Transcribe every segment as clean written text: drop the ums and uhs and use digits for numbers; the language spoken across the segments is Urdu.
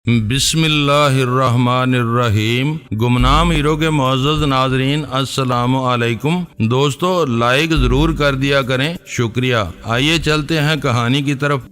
بسم اللہ الرحمن الرحیم۔ گمنام ہیرو کے معزز ناظرین السلام علیکم۔ دوستو لائک ضرور کر دیا کریں، شکریہ۔ آئیے چلتے ہیں کہانی کی طرف۔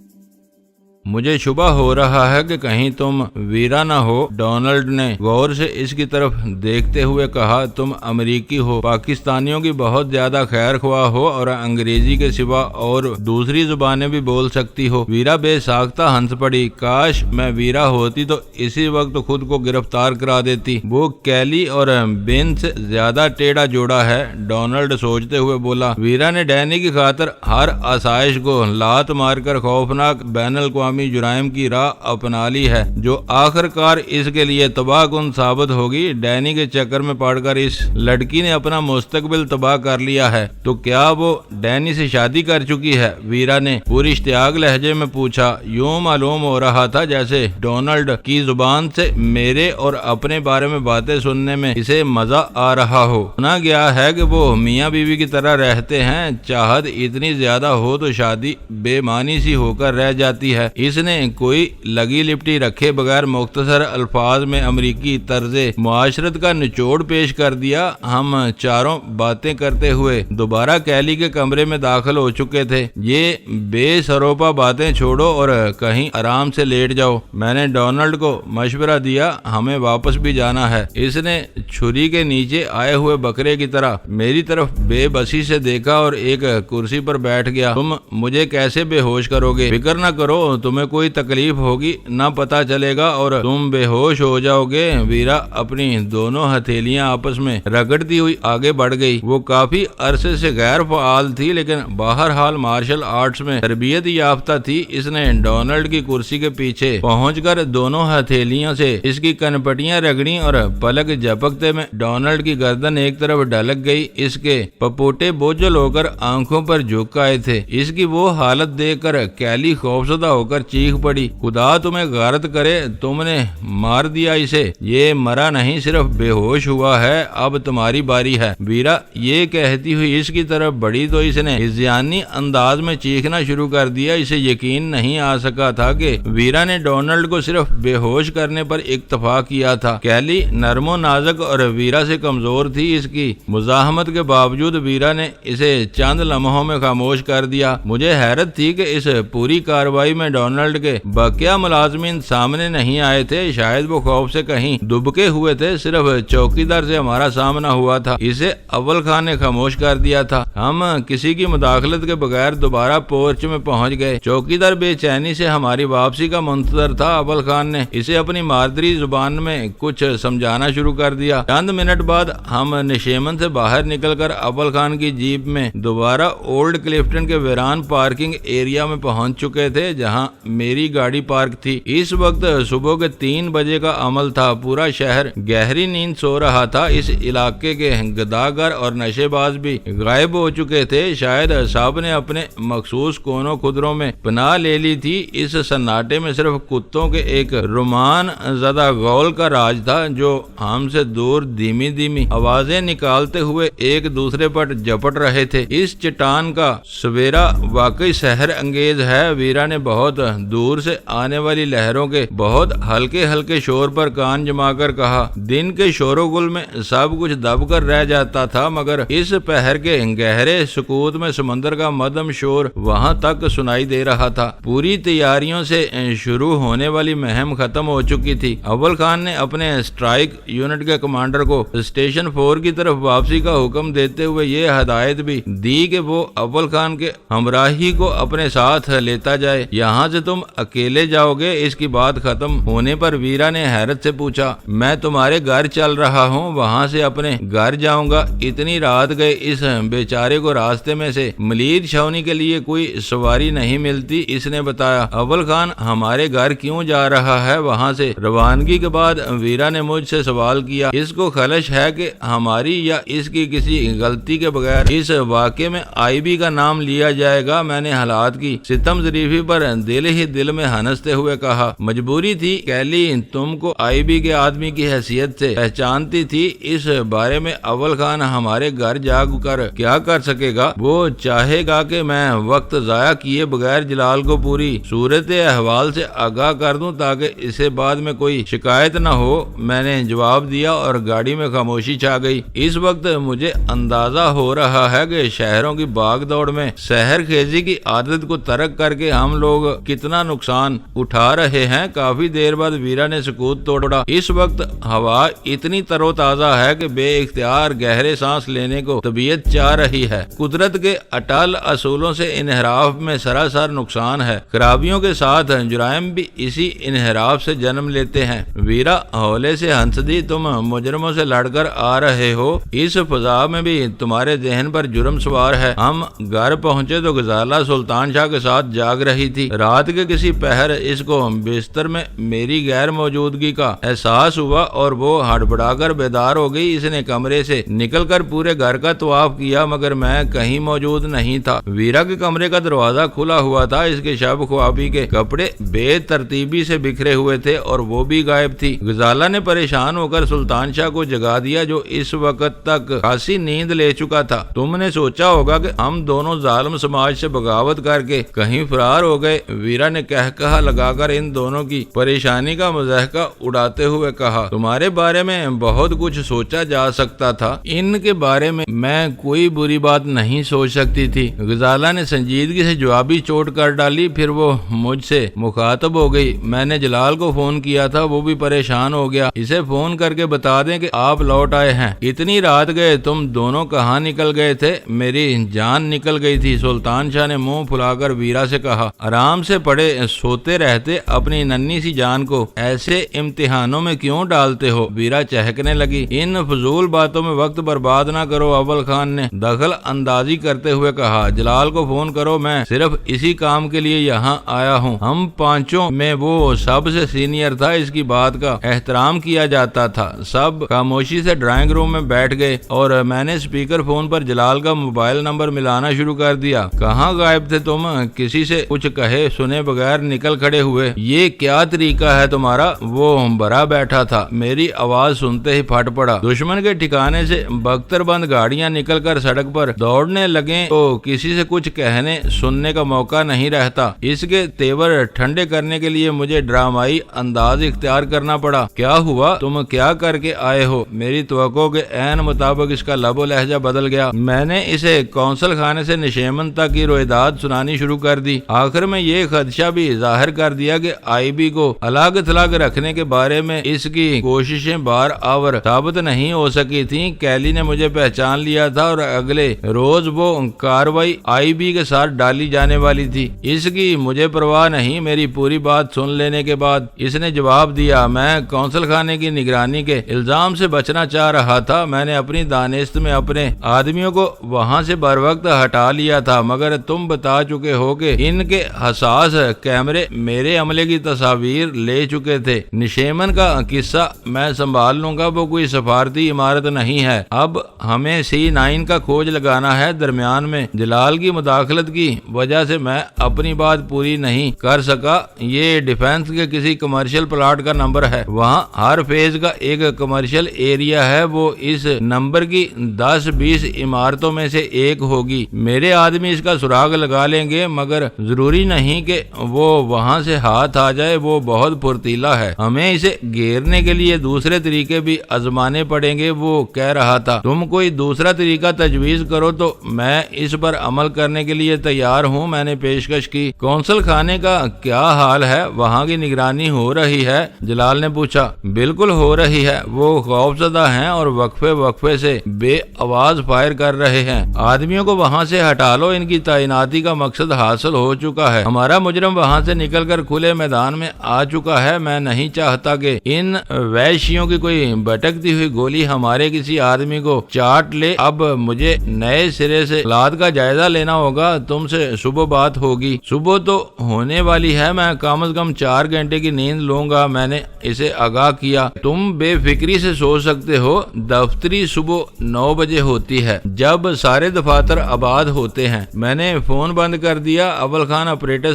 مجھے شبہ ہو رہا ہے کہ کہیں تم ویرا نہ ہو۔ ڈونلڈ نے غور سے اس کی طرف دیکھتے ہوئے کہا، تم امریکی ہو، پاکستانیوں کی بہت زیادہ خیر خواہ ہو اور انگریزی کے سوا اور دوسری زبانیں بھی بول سکتی ہو۔ ویرا بے ساختہ ہنس پڑی۔ کاش میں ویرا ہوتی تو اسی وقت خود کو گرفتار کرا دیتی۔ وہ کیلی اور بین سے زیادہ ٹیڑھا جوڑا ہے، ڈونلڈ سوچتے ہوئے بولا۔ ویرا نے ڈینی کی خاطر ہر آسائش کو لات مار کر خوفناک بین الاقوامی جرائم کی راہ اپنا لی ہے، جو آخر کار اس کے لیے تباہ کن ثابت ہوگی۔ ڈینی کے چکر میں پڑ کر اس لڑکی نے اپنا مستقبل تباہ کر لیا ہے، تو کیا وہ ڈینی سے شادی کر چکی ہے؟ ویرا نے پوری اشتیاق لہجے میں پوچھا۔ یوں معلوم ہو رہا تھا جیسے ڈونلڈ کی زبان سے میرے اور اپنے بارے میں باتیں سننے میں اسے مزہ آ رہا ہو۔ سنا گیا ہے کہ وہ میاں بیوی کی طرح رہتے ہیں، چاہت اتنی زیادہ ہو تو شادی بے معنی سی ہو کر رہ جاتی ہے۔ اس نے کوئی لگی لپٹی رکھے بغیر مختصر الفاظ میں امریکی طرز معاشرت کا نچوڑ پیش کر دیا۔ ہم چاروں باتیں کرتے ہوئے دوبارہ کیلی کے کمرے میں داخل ہو چکے تھے۔ یہ بے سروپا باتیں چھوڑو اور کہیں آرام سے لیٹ جاؤ، میں نے ڈونلڈ کو مشورہ دیا۔ ہمیں واپس بھی جانا ہے۔ اس نے چھری کے نیچے آئے ہوئے بکرے کی طرح میری طرف بے بسی سے دیکھا اور ایک کرسی پر بیٹھ گیا۔ تم مجھے کیسے بے ہوش کرو گے؟ فکر نہ کرو، تمہیں کوئی تکلیف ہوگی نہ پتہ چلے گا اور تم بے ہوش ہو جاؤ گے۔ ویرا اپنی دونوں ہتھیلیاں آپس میں رگڑتی ہوئی آگے بڑھ گئی۔ وہ کافی عرصے سے غیر فعال تھی، لیکن بہرحال مارشل آرٹس میں تربیت یافتہ تھی۔ اس نے ڈونلڈ کی کرسی کے پیچھے پہنچ کر دونوں ہتھیلیوں سے اس کی کنپٹیاں رگڑیں اور پلک جھپکتے میں ڈونلڈ کی گردن ایک طرف ڈھلک گئی۔ اس کے پپوٹے بوجھل ہو کر آنکھوں پر جھک آئے تھے۔ اس کی وہ حالت دیکھ کر کیلی خوفزدہ ہو کر چیخ پڑی، خدا تمہیں غارت کرے، تم نے مار دیا اسے۔ یہ مرا نہیں، صرف بے ہوش ہوا ہے، اب تمہاری باری ہے۔ ویرا یہ کہتی ہوئی اس کی طرف بڑھی تو اس نے ہذیانی انداز میں چیخنا شروع کر دیا۔ اسے یقین نہیں آ سکا تھا کہ ویرا نے ڈونلڈ کو صرف بے ہوش کرنے پر اکتفا کیا تھا۔ کیلی نرم و نازک اور ویرا سے کمزور تھی۔ اس کی مزاحمت کے باوجود ویرا نے اسے چند لمحوں میں خاموش کر دیا۔ مجھے حیرت تھی کہ اس پوری کارروائی میں ڈونلڈ کے بقیہ ملازمین سامنے نہیں آئے تھے۔ شاید وہ خوف سے کہیں دبکے ہوئے تھے۔ صرف چوکیدار سے ہمارا سامنا ہوا تھا، اسے اول خان نے خاموش کر دیا تھا۔ ہم کسی کی مداخلت کے بغیر دوبارہ پورچ میں پہنچ گئے۔ چوکیدار بے چینی سے ہماری واپسی کا منتظر تھا۔ اول خان نے اسے اپنی مادری زبان میں کچھ سمجھانا شروع کر دیا۔ چند منٹ بعد ہم نشیمن سے باہر نکل کر اول خان کی جیپ میں دوبارہ اولڈ کلفٹن کے ویران پارکنگ ایریا میں پہنچ چکے تھے، جہاں میری گاڑی پارک تھی۔ اس وقت صبح کے 3 بجے کا عمل تھا۔ پورا شہر گہری نیند سو رہا تھا۔ اس علاقے کے گداگر اور نشے باز بھی غائب ہو چکے تھے۔ شاید صاحب نے اپنے مخصوص کونوں خدروں میں پناہ لے لی تھی۔ اس سناٹے میں صرف کتوں کے ایک رومان زدہ غول کا راج تھا، جو ہم سے دور دھیمی دھیمی آوازیں نکالتے ہوئے ایک دوسرے پر جپٹ رہے تھے۔ اس چٹان کا سویرا واقعی سحر انگیز ہے۔ ویرا نے بہت دور سے آنے والی لہروں کے بہت ہلکے ہلکے شور پر کان جما کر کہا۔ دن کے شور و گل میں سب کچھ دب کر رہ جاتا تھا، مگر اس پہر کے گہرے سکوت میں سمندر کا مدھم شور وہاں تک سنائی دے رہا تھا۔ پوری تیاریوں سے شروع ہونے والی مہم ختم ہو چکی تھی۔ اول خان نے اپنے اسٹرائک یونٹ کے کمانڈر کو اسٹیشن 4 کی طرف واپسی کا حکم دیتے ہوئے یہ ہدایت بھی دی کہ وہ اول خان کے ہمراہی کو اپنے ساتھ لیتا جائے۔ یہاں سے تم اکیلے جاؤ گے؟ اس کی بات ختم ہونے پر ویرا نے حیرت سے پوچھا۔ میں تمہارے گھر چل رہا ہوں، وہاں سے اپنے گھر جاؤں گا۔ اتنی رات گئے اس بیچارے کو راستے میں سے ملیر چھاونی کے لیے کوئی سواری نہیں ملتی، اس نے بتایا۔ اول خان ہمارے گھر کیوں جا رہا ہے وہاں سے؟ روانگی کے بعد ویرا نے مجھ سے سوال کیا۔ اس کو خلش ہے کہ ہماری یا اس کی کسی غلطی کے بغیر اس واقعے میں آئی بی کا نام لیا جائے گا۔ میں نے حالات کی ستم ظریفی پر دل ہی دل میں ہنستے ہوئے کہا، مجبوری تھی، کیلی تم کو آئی بی کے آدمی کی حیثیت سے پہچانتی تھی، اس بارے میں اول خان ہمارے گھر جا کر کیا کر سکے گا؟ وہ چاہے گا کہ میں وقت ضائع کیے بغیر جلال کو پوری صورت احوال سے آگاہ کر دوں تاکہ اسے بعد میں کوئی شکایت نہ ہو۔ میں نے جواب دیا اور گاڑی میں خاموشی چھا گئی۔ اس وقت مجھے اندازہ ہو رہا ہے کہ شہروں کی بھاگ دوڑ میں سحر خیزی کی عادت کو ترک کر کے ہم لوگ کتنا نقصان اٹھا رہے ہیں۔ کافی دیر بعد ویرا نے سکوت توڑا۔ اس وقت ہوا اتنی تر و تازہ ہے کہ بے اختیار گہرے سانس لینے کو طبیعت چاہ رہی ہے۔ قدرت کے اٹل اصولوں سے انحراف میں سراسر نقصان ہے۔ خرابیوں کے ساتھ جرائم بھی اسی انحراف سے جنم لیتے ہیں۔ ویرا ہولے سے ہنس دی، تم مجرموں سے لڑ کر آ رہے ہو، اس فضا میں بھی تمہارے ذہن پر جرم سوار ہے۔ ہم گھر پہنچے تو غزالہ سلطان شاہ کے ساتھ جاگ رہی تھی۔ رات کے کسی پہر اس کو بستر میں میری غیر موجودگی کا احساس ہوا اور وہ ہڑبڑا کر بیدار ہو گئی۔ اس نے کمرے سے نکل کر پورے گھر کا طواف کیا مگر میں کہیں موجود نہیں تھا۔ ویرا کے کمرے کا دروازہ کھلا ہوا تھا، اس کے شب خوابی کے کپڑے بے ترتیبی سے بکھرے ہوئے تھے اور وہ بھی غائب تھی۔ غزالہ نے پریشان ہو کر سلطان شاہ کو جگا دیا جو اس وقت تک خاصی نیند لے چکا تھا۔ تم نے سوچا ہوگا کہ ہم دونوں ظالم سماج سے بغاوت کر کے کہیں فرار ہو گئے، ویرا نے کہا لگا کر ان دونوں کی پریشانی کا مضحکہ اڑاتے ہوئے کہا، تمہارے بارے میں بہت کچھ سوچا جا سکتا تھا، ان کے بارے میں کوئی بری بات نہیں سوچ سکتی تھی۔ غزالہ نے سنجیدگی سے جوابی چوٹ کر ڈالی، پھر وہ مجھ سے مخاطب ہو گئی، میں نے جلال کو فون کیا تھا، وہ بھی پریشان ہو گیا، اسے فون کر کے بتا دیں کہ آپ لوٹ آئے ہیں۔ اتنی رات گئے تم دونوں کہاں نکل گئے تھے؟ میری جان نکل گئی تھی، سلطان شاہ نے منہ پھلا کر ویرا سے کہا، آرام سے پڑے سوتے رہتے اپنی ننھی سی جان کو ایسے امتحانوں میں کیوں ڈالتے ہو؟ ویرا چہکنے لگی، ان فضول باتوں میں وقت برباد نہ کرو، اول خان نے دخل اندازی کرتے ہوئے کہا، جلال کو فون کرو، میں صرف اسی کام کے لیے یہاں آیا ہوں۔ ہم پانچوں میں وہ سب سے سینئر تھا، اس کی بات کا احترام کیا جاتا تھا۔ سب خاموشی سے ڈرائنگ روم میں بیٹھ گئے اور میں نے اسپیکر فون پر جلال کا موبائل نمبر ملانا شروع کر دیا۔ کہاں غائب تھے تم؟ کسی سے کچھ کہے سنے بغیر نکل کھڑے ہوئے، یہ کیا طریقہ ہے تمہارا؟ وہ بھرا بیٹھا تھا، میری آواز سنتے ہی پھٹ پڑا۔ دشمن کے ٹھکانے سے بختر بند گاڑیاں نکل کر سڑک پر دوڑنے لگیں تو کسی سے کچھ کہنے سننے کا موقع نہیں رہتا۔ اس کے تیور ٹھنڈے کرنے کے لیے مجھے ڈرامائی انداز اختیار کرنا پڑا۔ کیا ہوا؟ تم کیا کر کے آئے ہو؟ میری توقع کے عین مطابق اس کا لب و لہجہ بدل گیا۔ میں نے اسے کونسل خانے سے نشیمن تک کی رویداد سنانی شروع کر دی۔ آخر میں یہ خدشہ بھی ظاہر کر دیا کہ آئی بی کو الگ تھلگ رکھنے کے بارے میں اس کی کوششیں بار آور ثابت نہیں ہو سکی تھیں۔ کیلی نے مجھے پہچان لیا تھا اور اگلے روز وہ کاروائی آئی بی کے ساتھ ڈالی جانے والی تھی۔ اس کی مجھے پرواہ نہیں۔ میری پوری بات سن لینے کے بعد اس نے جواب دیا، میں کونسل خانے کی نگرانی کے الزام سے بچنا چاہ رہا تھا۔ میں نے اپنی دانست میں اپنے آدمیوں کو وہاں سے بر وقت ہٹا لیا تھا مگر تم بتا چکے ہو کہ ان کے حساس کیمرے میرے عملے کی تصاویر لے چکے تھے۔ نشیمن کا قصہ میں سنبھال لوں گا، وہ کوئی سفارتی عمارت نہیں ہے۔ اب ہمیں C9 کا کھوج لگانا ہے۔ درمیان میں جلال کی مداخلت کی وجہ سے میں اپنی بات پوری نہیں کر سکا۔ یہ ڈیفنس کے کسی کمرشل پلاٹ کا نمبر ہے، وہاں ہر فیز کا ایک کمرشل ایریا ہے، وہ اس نمبر کی 10-20 عمارتوں میں سے ایک ہوگی۔ میرے آدمی اس کا سراغ لگا لیں گے مگر ضروری نہیں کہ وہ وہاں سے ہاتھ آ جائے، وہ بہت پھرتیلا ہے، ہمیں اسے گھیرنے کے لیے دوسرے طریقے بھی آزمانے پڑیں گے۔ وہ کہہ رہا تھا، تم کوئی دوسرا طریقہ تجویز کرو تو میں اس پر عمل کرنے کے لیے تیار ہوں۔ میں نے پیشکش کی۔ کونسل خانے کا کیا حال ہے؟ وہاں کی نگرانی ہو رہی ہے؟ جلال نے پوچھا۔ بالکل ہو رہی ہے، وہ خوفزدہ ہیں اور وقفے سے بے آواز فائر کر رہے ہیں۔ آدمیوں کو وہاں سے ہٹا لو، ان کی تعیناتی کا مقصد حاصل ہو چکا ہے۔ ہمارا مجرم وہاں سے نکل کر کھلے میدان میں آ چکا ہے۔ میں نہیں چاہتا کہ ان وحشیوں کی کوئی بھٹکتی ہوئی گولی ہمارے کسی آدمی کو چاٹ لے۔ اب مجھے نئے سرے سے حالات کا جائزہ لینا ہوگا۔ تم سے صبح بات ہوگی۔ صبح تو ہونے والی ہے، میں کم از کم 4 گھنٹے کی نیند لوں گا۔ میں نے اسے آگاہ کیا، تم بے فکری سے سو سکتے ہو، دفتری صبح 9 بجے ہوتی ہے جب سارے دفاتر آباد ہوتے ہیں۔ میں نے فون بند کر دیا۔ اول خان آپریٹر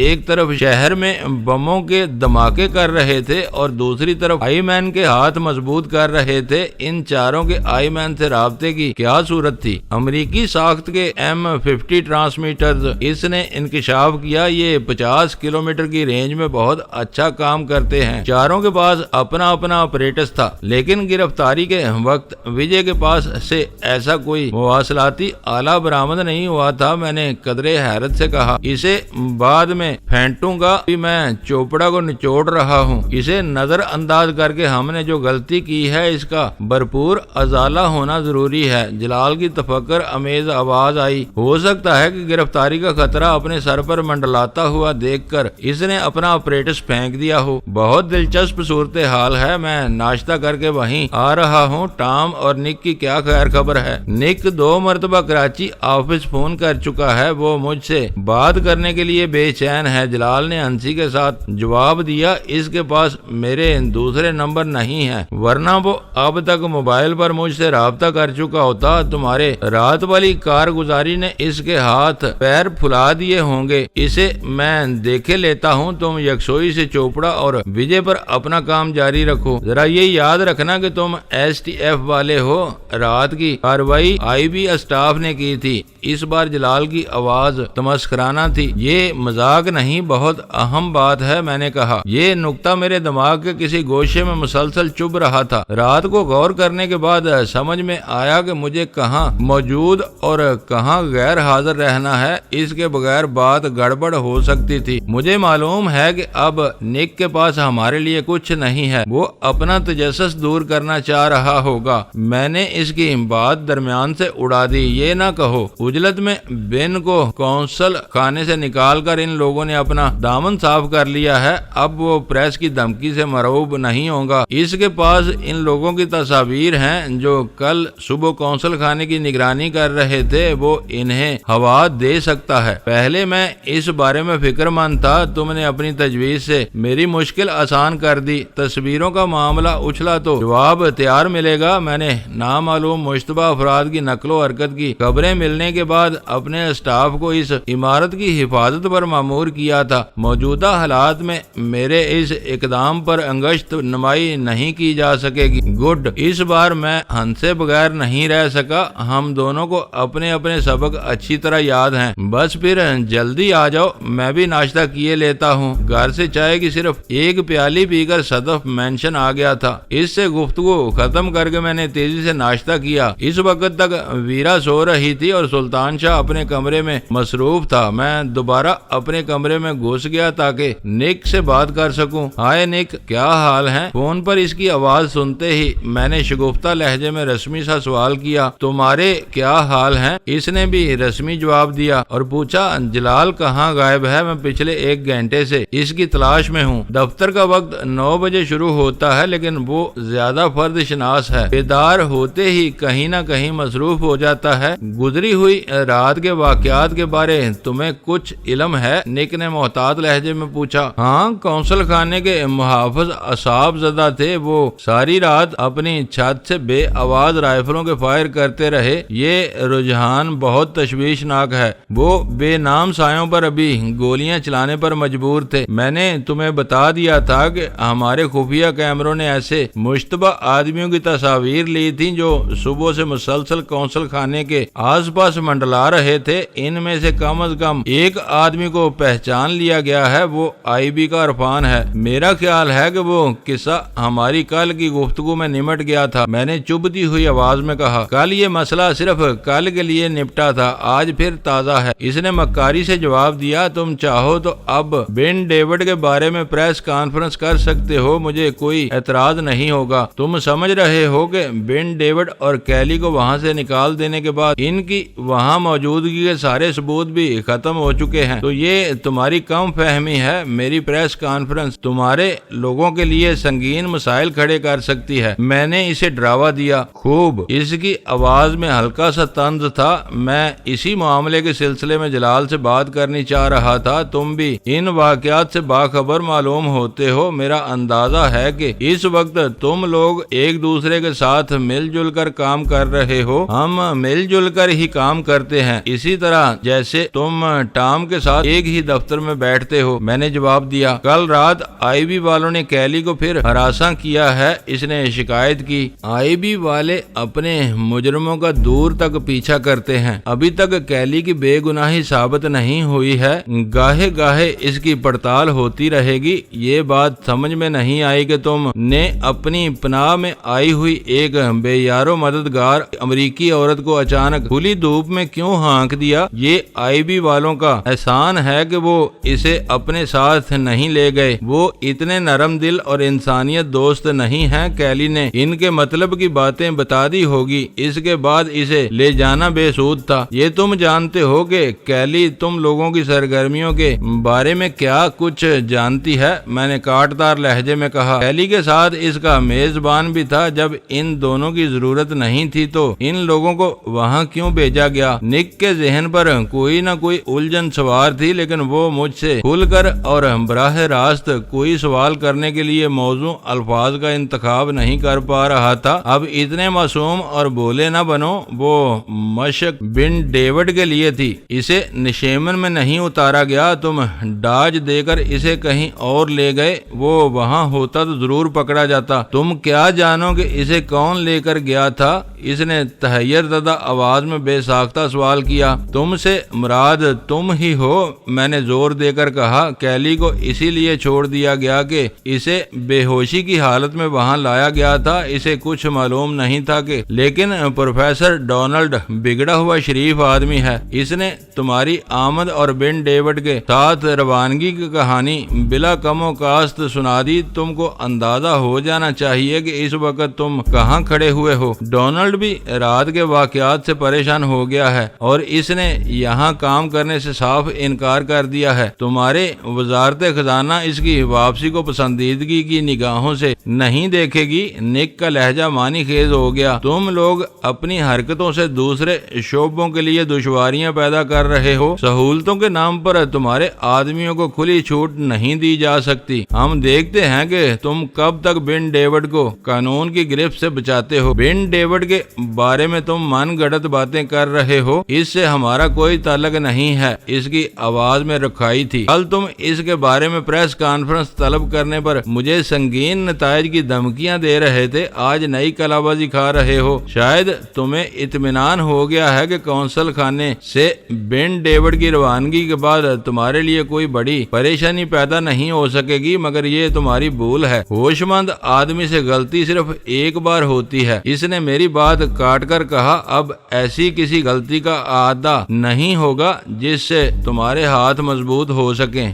ایک طرف شہر میں بموں کے دھماکے کر رہے تھے اور دوسری طرف آئی مین کے ہاتھ مضبوط کر رہے تھے۔ ان چاروں کے آئی مین سے رابطے کی کیا صورت تھی؟ امریکی ساخت کے M50 ٹرانسمیٹرز اس نے انکشاف کیا یہ 50 کلومیٹر کی رینج میں بہت اچھا کام کرتے ہیں۔ چاروں کے پاس اپنا اپنا آپریٹس تھا، لیکن گرفتاری کے وقت وجے کے پاس سے ایسا کوئی مواصلاتی آلہ برآمد نہیں ہوا تھا۔ میں نے قدرے حیرت سے کہا، اسے بعد میں پھینٹوں گا، میں چوپڑا کو نچوڑ رہا ہوں۔ اسے نظر انداز کر کے ہم نے جو غلطی کی ہے اس کا بھرپور ازالہ ہونا ضروری ہے۔ جلال کی تفکر امیز آواز آئی، ہو سکتا ہے کہ گرفتاری کا خطرہ اپنے سر پر منڈلاتا ہوا دیکھ کر اس نے اپنا آپریٹس پھینک دیا ہو۔ بہت دلچسپ صورتحال ہے، میں ناشتہ کر کے وہیں آ رہا ہوں۔ ٹام اور نک کی کیا خیر خبر ہے؟ نک 2 مرتبہ کراچی آفس فون کر چکا ہے، وہ مجھ سے بات کرنے کے لیے بے چین ہے۔ جلال نے ہنسی کے ساتھ جواب دیا، اس کے پاس میرے دوسرے نمبر نہیں ہے، ورنہ وہ اب تک موبائل پر مجھ سے رابطہ کر چکا ہوتا۔ تمہارے رات والی کارگزاری نے اس کے ہاتھ پیر پھلا دیے ہوں گے۔ اسے میں دیکھے لیتا ہوں، تم یکسوئی سے چوپڑا اور وجے پر اپنا کام جاری رکھو۔ ذرا یہ یاد رکھنا کہ تم STF والے ہو۔ رات کی کارروائی IB اسٹاف نے کی تھی۔ اس بار جلال کی آواز تمسخرانہ تھی۔ یہ مذاق نہیں، بہت اہم بات ہے، میں نے کہا۔ یہ نکتہ میرے دماغ کے کسی گوشے میں مسلسل چبھ رہا تھا۔ رات کو غور کرنے کے بعد سمجھ میں آیا کہ مجھے کہاں موجود اور کہاں غیر حاضر رہنا ہے، اس کے بغیر بات گڑبڑ ہو سکتی تھی۔ مجھے معلوم ہے کہ اب نک کے پاس ہمارے لیے کچھ نہیں ہے، وہ اپنا تجسس دور کرنا چاہ رہا ہوگا۔ میں نے اس کی بات درمیان سے اڑا دی، یہ نہ کہو اجلت میں بن کو کونسل خانے سے نکال کر ان لوگوں نے اپنا دامن صاف کر لیا ہے، اب وہ پریس کی دھمکی سے مرعوب نہیں ہوگا۔ اس کے پاس ان لوگوں کی تصاویر ہیں جو کل صبح کونسل خانے کی نگرانی کر رہے تھے، وہ انہیں ہوا دے سکتا ہے۔ پہلے میں اس بارے میں فکر مند تھا، تم نے اپنی تجویز سے میری مشکل آسان کر دی۔ تصویروں کا معاملہ اچھلا تو جواب تیار ملے گا۔ میں نے نامعلوم مشتبہ افراد کی نقل و حرکت کی خبریں ملنے کے بعد اپنے اسٹاف کو اس عمارت کی حفاظت پر مامور کیا تھا۔ موجودہ حالات میں میرے اس اقدام پر انگشت نمائی نہیں کی جا سکے گی۔ گڈ، اس بار میں ہنسے بغیر نہیں رہ سکا۔ ہم دونوں کو اپنے اپنے سبق اچھی طرح یاد ہیں، بس پھر جلدی آ جاؤ، میں بھی ناشتہ کیے لیتا ہوں۔ گھر سے چائے کی صرف ایک پیالی پی کر صدف مینشن آ گیا تھا۔ اس سے گفتگو ختم کر کے میں نے تیزی سے ناشتہ کیا۔ اس وقت تک ویرا سو رہی تھی اور سلطان شاہ اپنے کمرے میں مصروف تھا۔ میں دوبارہ اپنے کمرے میں گھس گیا تاکہ نک سے بات کر سکوں۔ ہائے نک، کیا حال ہے؟ فون پر اس کی آواز سنتے ہی میں نے شگفتہ لہجے میں رسمی سا سوال کیا، تمہارے کیا حال ہیں؟ اس نے بھی رسمی جواب دیا اور پوچھا، جلال کہاں غائب ہے؟ میں پچھلے 1 گھنٹے سے اس کی تلاش میں ہوں۔ دفتر کا وقت 9 بجے شروع ہوتا ہے، لیکن وہ زیادہ فرد شناس ہے، بیدار ہوتے ہی کہیں نہ کہیں مصروف ہو جاتا ہے۔ گزری ہوئی رات کے واقعات کے بارے تمہیں کچھ علم ہے؟ نک نے محتاط لہجے میں پوچھا۔ ہاں، کونسل خانے کے محافظ اعصاب زدہ تھے، وہ ساری رات اپنی چھت سے بے آواز رائفلوں کے فائر کرتے رہے۔ یہ رجحان بہت تشویشناک ہے۔ وہ بے نام سایوں پر ابھی گولیاں چلانے پر مجبور تھے۔ میں نے تمہیں بتا دیا تھا کہ ہمارے خفیہ کیمروں نے ایسے مشتبہ آدمیوں کی تصاویر لی تھی جو صبح سے مسلسل کونسل خانے کے آس پاس منڈلا رہے تھے۔ ان میں سے کم از کم ایک آدمی کو پہچان لیا گیا ہے، وہ IB کا عرفان ہے۔ میرا خیال ہے کہ وہ قصہ ہماری کل کی گفتگو میں نمٹ گیا تھا۔ میں نے چبھتی ہوئی آواز میں کہا، کل یہ مسئلہ صرف کل کے لیے نپٹا تھا، آج پھر تازہ ہے۔ اس نے مکاری سے جواب دیا، تم چاہو تو اب بن ڈیوڈ کے بارے میں پریس کانفرنس کر سکتے ہو، مجھے کوئی اعتراض نہیں ہوگا۔ تم سمجھ رہے ہو کہ بن ڈیوڈ اور کیلی کو وہاں سے نکال دینے کے بعد ان کی وہاں موجودگی کے سارے ثبوت بھی ختم ہو چکے ہیں، تو یہ تمہاری کم فہمی ہے۔ میری پریس کانفرنس تمہارے لوگوں کے لیے سنگین مسائل کھڑے کر سکتی ہے۔ میں نے اسے ڈراوا دیا۔ خوب، اس کی آواز میں ہلکا سا طنز تھا۔ میں اسی معاملے کے سلسلے میں جلال سے بات کرنی چاہ رہا تھا۔ تم بھی ان واقعات سے باخبر معلوم ہوتے ہو۔ میرا اندازہ ہے کہ اس وقت تم لوگ ایک دوسرے کے ساتھ مل جل کر کام کر رہے ہو۔ ہم مل جل کر ہی کام کرتے ہیں، اسی طرح جیسے تم ٹام بیگم کے ساتھ ایک ہی دفتر میں بیٹھتے ہو؟ میں نے جواب دیا، کل رات آئی بی والوں نے کیلی کو پھر ہراساں کیا ہے، اس نے شکایت کی۔ آئی بی والے اپنے مجرموں کا دور تک پیچھا کرتے ہیں، ابھی تک کیلی کی بے گناہی ثابت نہیں ہوئی ہے، گاہے گاہے اس کی پڑتال ہوتی رہے گی۔ یہ بات سمجھ میں نہیں آئی کہ تم نے اپنی پناہ میں آئی ہوئی ایک بے یارو مددگار امریکی عورت کو اچانک کھلی دھوپ میں کیوں ہانک دیا؟ یہ آئی بی والوں کا احسان ہے کہ وہ اسے اپنے ساتھ نہیں لے گئے، وہ اتنے نرم دل اور انسانیت دوست نہیں ہیں۔ کیلی نے ان کے مطلب کی باتیں بتا دی ہوگی، اس کے بعد اسے لے جانا بے سود تھا۔ یہ تم جانتے ہو کہ کیلی تم لوگوں کی سرگرمیوں کے بارے میں کیا کچھ جانتی ہے؟ میں نے کاٹدار لہجے میں کہا۔ کیلی کے ساتھ اس کا میزبان بھی تھا، جب ان دونوں کی ضرورت نہیں تھی تو ان لوگوں کو وہاں کیوں بھیجا گیا؟ نک کے ذہن پر کوئی نہ کوئی الجھن سوار تھی، لیکن وہ مجھ سے کھل کر اور براہ راست کوئی سوال کرنے کے لیے موضوع الفاظ کا انتخاب نہیں کر پا رہا تھا۔ اب اتنے معصوم اور بولے نہ بنو، وہ مشق بن ڈیوڈ کے لیے تھی، اسے نشیمن میں نہیں اتارا گیا، تم ڈاج دے کر اسے کہیں اور لے گئے، وہ وہاں ہوتا تو ضرور پکڑا جاتا۔ تم کیا جانو کہ اسے کون لے کر گیا تھا؟ اس نے تحیر زدہ آواز میں بے ساختہ سوال کیا۔ تم سے مراد تم ہی ہو، میں نے زور دے کر کہا۔ کیلی کو اسی لیے چھوڑ دیا گیا کہ اسے بے ہوشی کی حالت میں وہاں لایا گیا تھا، اسے کچھ معلوم نہیں تھا کہ لیکن پروفیسر ڈونلڈ بگڑا ہوا شریف آدمی ہے، اس نے تمہاری آمد اور بن ڈیوڈ کے ساتھ روانگی کی کہانی بلا کم و کاست سنا دی۔ تم کو اندازہ ہو جانا چاہیے کہ اس وقت تم کہاں کھڑے ہوئے ہو۔ ڈونلڈ بھی رات کے واقعات سے پریشان ہو گیا ہے اور اس نے یہاں کام کرنے سے صاف انکار کر دیا ہے۔ تمہارے وزارت خزانہ اس کی واپسی کو پسندیدگی کی نگاہوں سے نہیں دیکھے گی۔ نک کا لہجہ معنی خیز ہو گیا۔ تم لوگ اپنی حرکتوں سے دوسرے شعبوں کے لیے دشواریاں پیدا کر رہے ہو۔ سہولتوں کے نام پر تمہارے آدمیوں کو کھلی چھوٹ نہیں دی جا سکتی۔ ہم دیکھتے ہیں کہ تم کب تک بن ڈیوڈ کو قانون کی گرفت سے بچاتے ہو۔ بن ڈیوڈ کے بارے میں تم من گھڑت باتیں کر رہے ہو، اس سے ہمارا کوئی تعلق نہیں ہے، اس کی آواز میں رکھائی تھی۔ کل تم اس کے بارے میں پریس کانفرنس طلب کرنے پر مجھے سنگین نتائج کی دھمکیاں دے رہے تھے، آج نئی کلا بازی کھا رہے ہو۔ شاید تمہیں اطمینان ہو گیا ہے کہ کونسل خانے سے بن ڈیوڈ کی روانگی کے بعد تمہارے لیے کوئی بڑی پریشانی پیدا نہیں ہو سکے گی، مگر یہ تمہاری بھول ہے۔ ہوش مند آدمی سے غلطی صرف ایک بار ہوتی ہے۔ اس نے میری بات کاٹ کر کہا، اب ایسی کسی غلطی کا اعادہ نہیں ہوگا جس سے تمہارے ہاتھ مضبوط ہو سکیں۔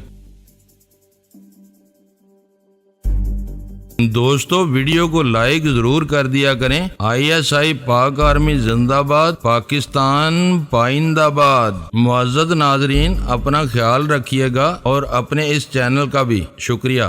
دوستو ویڈیو کو لائک ضرور کر دیا کریں۔ ISI پاک آرمی زندہ باد، پاکستان پائندہ باد۔ معزز ناظرین، اپنا خیال رکھیے گا اور اپنے اس چینل کا بھی شکریہ۔